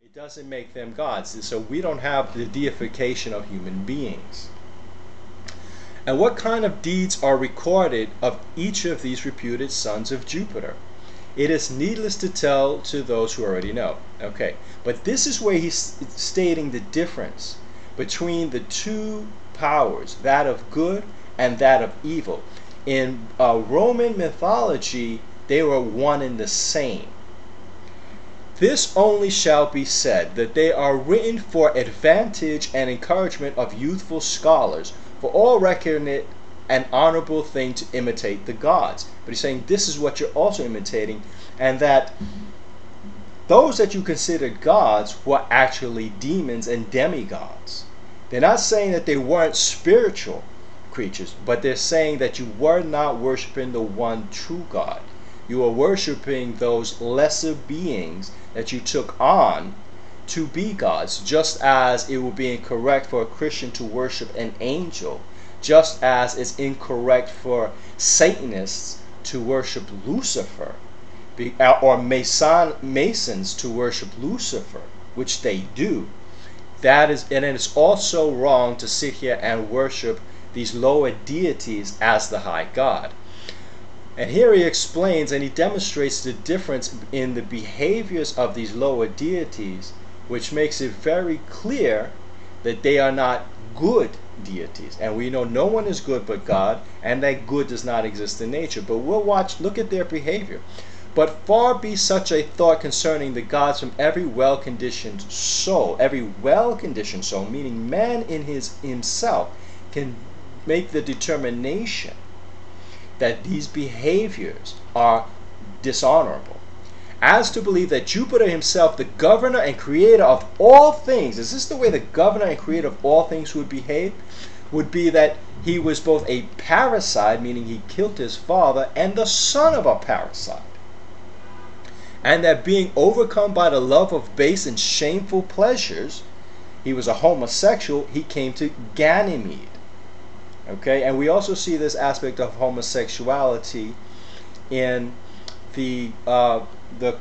It doesn't make them gods. So we don't have the deification of human beings. And what kind of deeds are recorded of each of these reputed sons of Jupiter? It is needless to tell to those who already know. Okay, but this is where he's stating the difference between the two powers, that of good and that of evil. In Roman mythology, they were one and the same. This only shall be said, that they are written for advantage and encouragement of youthful scholars, for all reckon it an honorable thing to imitate the gods. But he's saying this is what you're also imitating, and that those that you consider gods were actually demons and demigods. They're not saying that they weren't spiritual creatures, but they're saying that you were not worshiping the one true God. You were worshiping those lesser beings that you took on to be gods, just as it would be incorrect for a Christian to worship an angel, just as it's incorrect for Satanists to worship Lucifer, or Masons to worship Lucifer, which they do. That is, and it's also wrong to sit here and worship these lower deities as the high God. And here he explains and he demonstrates the difference in the behaviors of these lower deities, which makes it very clear that they are not good deities. And we know no one is good but God, and that good does not exist in nature. But we'll look at their behavior. But far be such a thought concerning the gods from every well-conditioned soul. Every well-conditioned soul, meaning man in himself, can make the determination that these behaviors are dishonorable. As to believe that Jupiter himself, the governor and creator of all things, is this the way the governor and creator of all things would behave? Would be that he was both a parricide, meaning he killed his father, and the son of a parricide. And that being overcome by the love of base and shameful pleasures, he was a homosexual, he came to Ganymede. Okay, and we also see this aspect of homosexuality in the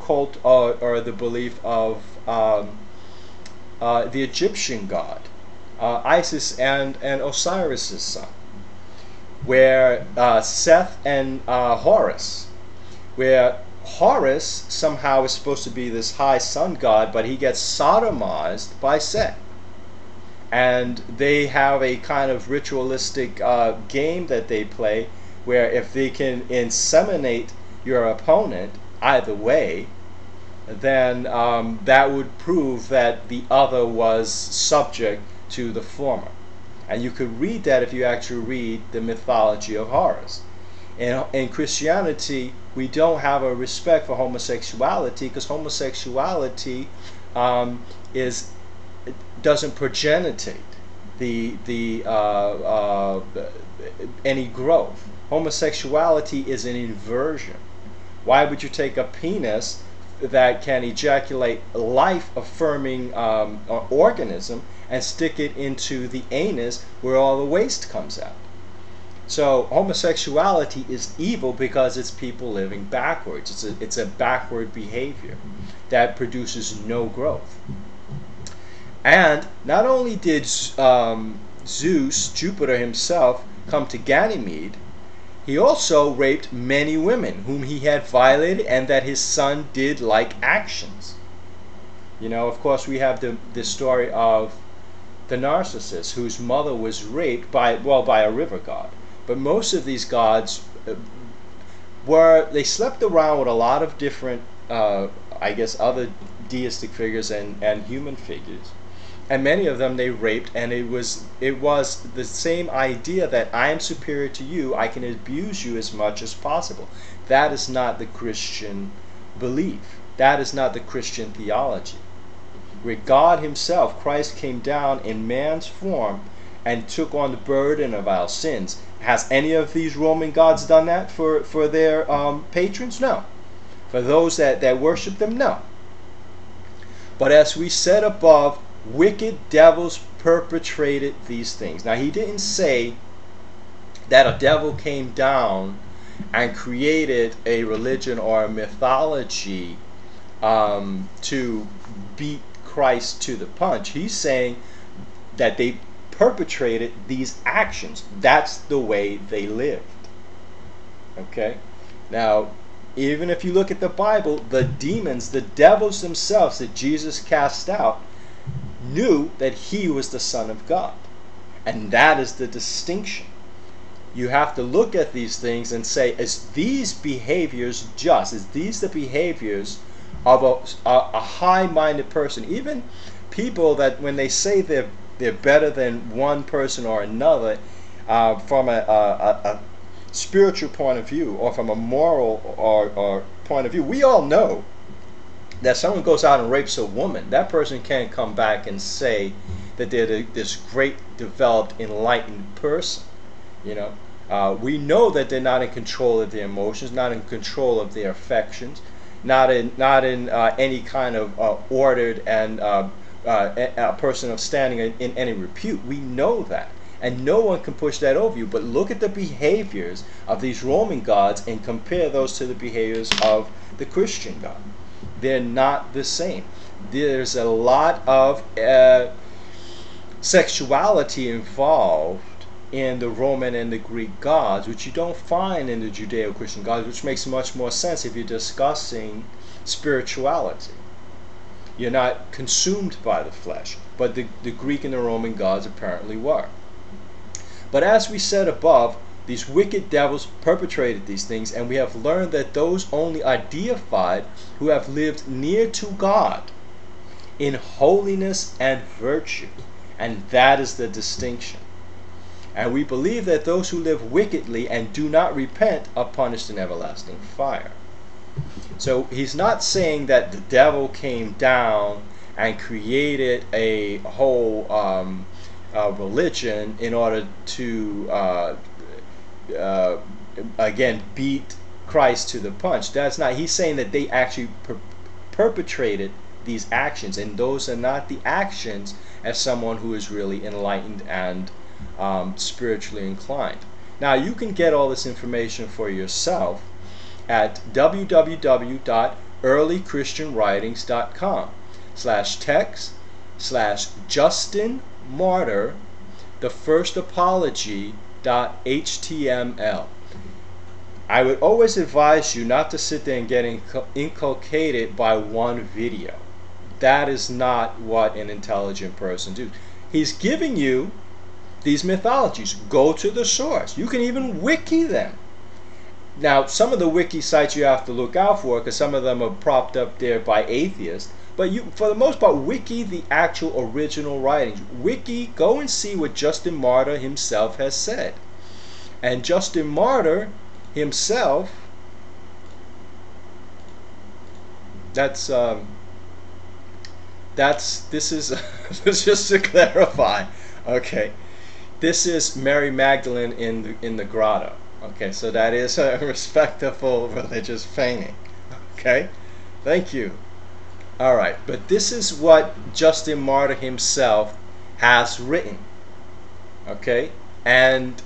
cult or the belief of the Egyptian god Isis and Osiris's son, where Seth and Horus, where Horus somehow is supposed to be this high sun god, but he gets sodomized by Seth. And they have a kind of ritualistic game that they play, where if they can inseminate your opponent either way, then that would prove that the other was subject to the former. And you could read that if you actually read the mythology of Horus. In Christianity, we don't have a respect for homosexuality, because homosexuality doesn't progenitate any growth. Homosexuality is an inversion. Why would you take a penis that can ejaculate life-affirming organism and stick it into the anus where all the waste comes out? So homosexuality is evil because it's people living backwards. It's a backward behavior that produces no growth. And not only did Zeus, Jupiter himself, come to Ganymede, he also raped many women whom he had violated, and that his son did like actions. You know, of course, we have the story of the Narcissus, whose mother was raped by a river god. But most of these gods they slept around with a lot of different, I guess, other deistic figures and human figures. And many of them they raped, and it was the same idea that I am superior to you, I can abuse you as much as possible. That is not the Christian belief. That is not the Christian theology. Where God himself, Christ, came down in man's form and took on the burden of our sins. Has any of these Roman gods done that for their patrons? No. For those that worship them? No. But as we said above, wicked devils perpetrated these things. Now, he didn't say that a devil came down and created a religion or a mythology to beat Christ to the punch. He's saying that they perpetrated these actions. That's the way they lived. Okay? Now, even if you look at the Bible, the demons, the devils themselves that Jesus cast out, knew that he was the Son of God. And that is the distinction. You have to look at these things and say, is these behaviors just? Is these the behaviors of a high-minded person? Even people that when they say they're better than one person or another, from a spiritual point of view or from a moral or point of view, we all know that someone goes out and rapes a woman, that person can't come back and say that they're this great, developed, enlightened person. You know, we know that they're not in control of their emotions, not in control of their affections, not in any kind of ordered and a person of standing in any repute. We know that, and no one can push that over you. But look at the behaviors of these Roman gods and compare those to the behaviors of the Christian God. They're not the same. There's a lot of sexuality involved in the Roman and the Greek gods, which you don't find in the Judeo-Christian gods, which makes much more sense if you're discussing spirituality. You're not consumed by the flesh, but the Greek and the Roman gods apparently were. But as we said above, these wicked devils perpetrated these things, and we have learned that those only are deified who have lived near to God in holiness and virtue. And that is the distinction. And we believe that those who live wickedly and do not repent are punished in everlasting fire. So he's not saying that the devil came down and created a whole religion in order to again beat Christ to the punch. That's not. He's saying that they actually perpetrated these actions, and those are not the actions as someone who is really enlightened and spiritually inclined. Now you can get all this information for yourself at www.earlychristianwritings.com/text/Justin Martyr the First Apology.html. I would always advise you not to sit there and get inculcated by one video. That is not what an intelligent person does. He's giving you these mythologies. Go to the source. You can even wiki them. Now, some of the wiki sites you have to look out for because some of them are propped up there by atheists. But you, for the most part, wiki the actual original writings. Wiki, go and see what Justin Martyr himself has said. And Justin Martyr himself, this is just to clarify, okay, this is Mary Magdalene in the grotto. Okay, so that is a respectable religious feigning. Okay, thank you. All right, but this is what Justin Martyr himself has written. Okay, and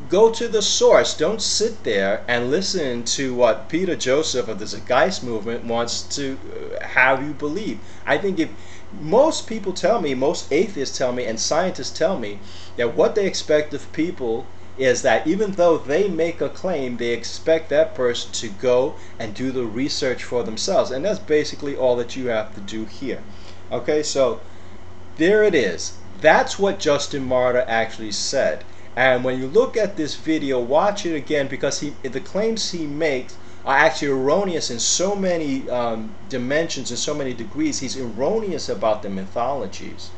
go to the source. Don't sit there and listen to what Peter Joseph of the Zeitgeist movement wants to have you believe. I think if most people tell me, most atheists tell me, and scientists tell me that what they expect of people is that even though they make a claim, they expect that person to go and do the research for themselves. And that's basically all that you have to do here. Okay, so there it is. That's what Justin Martyr actually said. And when you look at this video, watch it again, because the claims he makes are actually erroneous in so many dimensions and so many degrees. He's erroneous about the mythologies.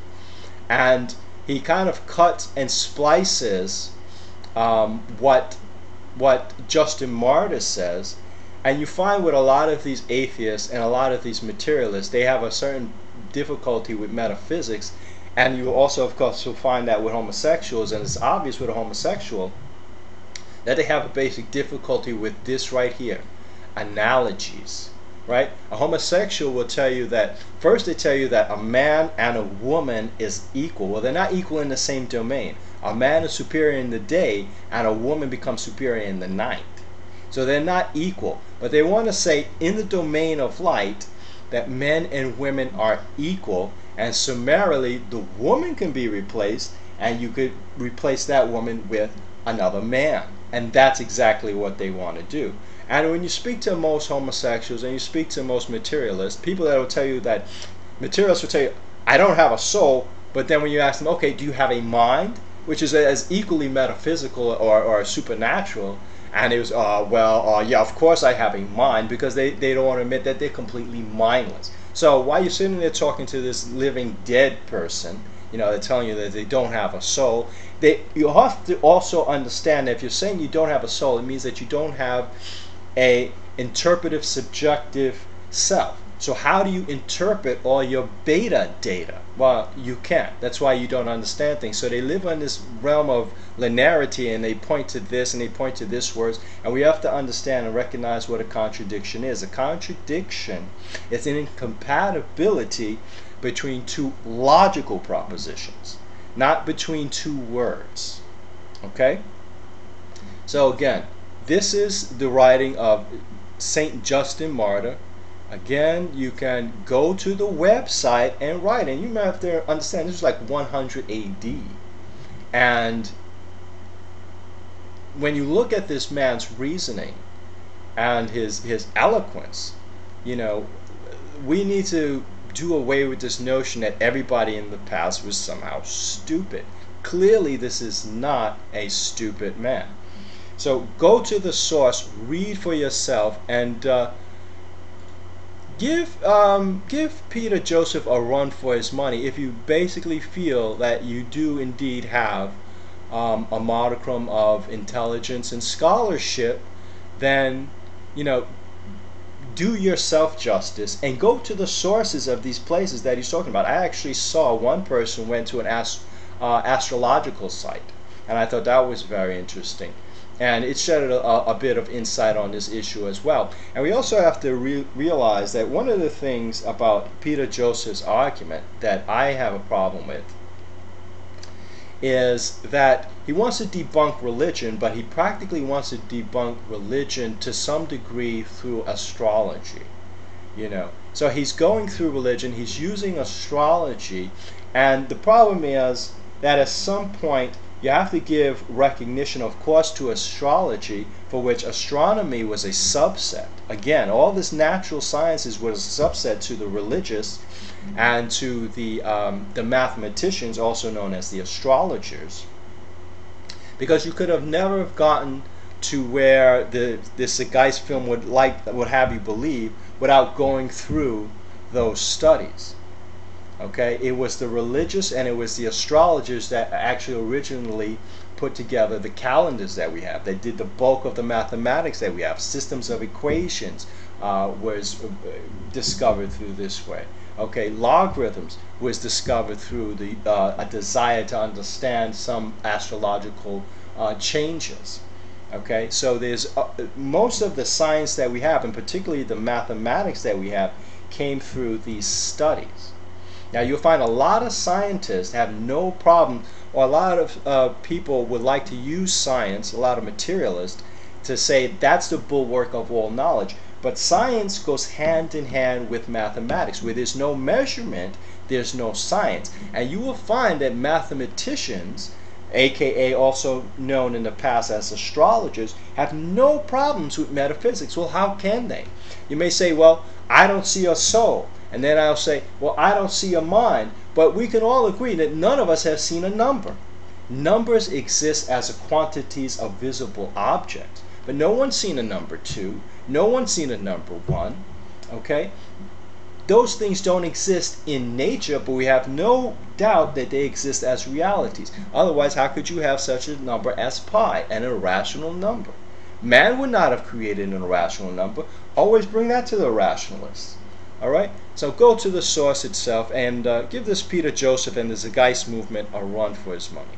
And he kind of cuts and splices what Justin Martyr says, and you find with a lot of these atheists and a lot of these materialists, they have a certain difficulty with metaphysics, and you also, of course, will find that with homosexuals, and it's obvious with a homosexual that they have a basic difficulty with this right here, analogies. Right? A homosexual will tell you that, first they tell you that a man and a woman is equal. Well, they're not equal in the same domain. A man is superior in the day and a woman becomes superior in the night. So they're not equal. But they want to say in the domain of light, that men and women are equal, and summarily the woman can be replaced, and you could replace that woman with another man. And that's exactly what they want to do. And when you speak to most homosexuals and you speak to most materialists, people that will tell you that, materialists will tell you, I don't have a soul, but then when you ask them, okay, do you have a mind? Which is as equally metaphysical or supernatural, and it was, yeah, of course I have a mind, because they don't want to admit that they're completely mindless. So while you're sitting there talking to this living dead person, you know, they're telling you that they don't have a soul, you have to also understand that if you're saying you don't have a soul, it means that you don't have a interpretive, subjective self. So how do you interpret all your beta data? Well, you can't. That's why you don't understand things. So they live in this realm of linearity, and they point to this and they point to this words, and we have to understand and recognize what a contradiction is. A contradiction is an incompatibility between two logical propositions, not between two words. Okay? So again, this is the writing of Saint Justin Martyr. Again, you can go to the website and write, and you might have to understand this is like 100 AD. And when you look at this man's reasoning and his eloquence, you know, we need to do away with this notion that everybody in the past was somehow stupid. Clearly, this is not a stupid man. So go to the source, read for yourself, and give Peter Joseph a run for his money if you basically feel that you do indeed have a modicum of intelligence and scholarship. Then, you know, do yourself justice and go to the sources of these places that he's talking about. I actually saw one person went to an astrological site, and I thought that was very interesting. And it shed a bit of insight on this issue as well. And we also have to realize that one of the things about Peter Joseph's argument that I have a problem with is that he wants to debunk religion, but he practically wants to debunk religion to some degree through astrology. You know, so he's going through religion, he's using astrology, and the problem is that at some point you have to give recognition, of course, to astrology, for which astronomy was a subset. Again, all this natural sciences was a subset to the religious and to the mathematicians, also known as the astrologers. Because you could have never gotten to where the Zeitgeist film would have you believe without going through those studies. Okay, it was the religious and it was the astrologers that actually originally put together the calendars that we have. They did the bulk of the mathematics that we have. Systems of equations was discovered through this way. Okay, logarithms was discovered through a desire to understand some astrological changes. Okay, so there's most of the science that we have, and particularly the mathematics that we have, came through these studies. Now you'll find a lot of scientists have no problem, or a lot of people would like to use science, a lot of materialists, to say that's the bulwark of all knowledge. But science goes hand in hand with mathematics. Where there's no measurement, there's no science. And you will find that mathematicians, aka also known in the past as astrologers, have no problems with metaphysics. Well, how can they? You may say, well, I don't see a soul. And then I'll say, well, I don't see a mind. But we can all agree that none of us have seen a number. Numbers exist as quantities of visible objects. But no one's seen a number 2. No one's seen a number 1. Okay? Those things don't exist in nature, but we have no doubt that they exist as realities. Otherwise, how could you have such a number as pi, an irrational number? Man would not have created an irrational number. Always bring that to the rationalists. Alright? So go to the source itself and give this Peter Joseph and the Zeitgeist movement a run for his money.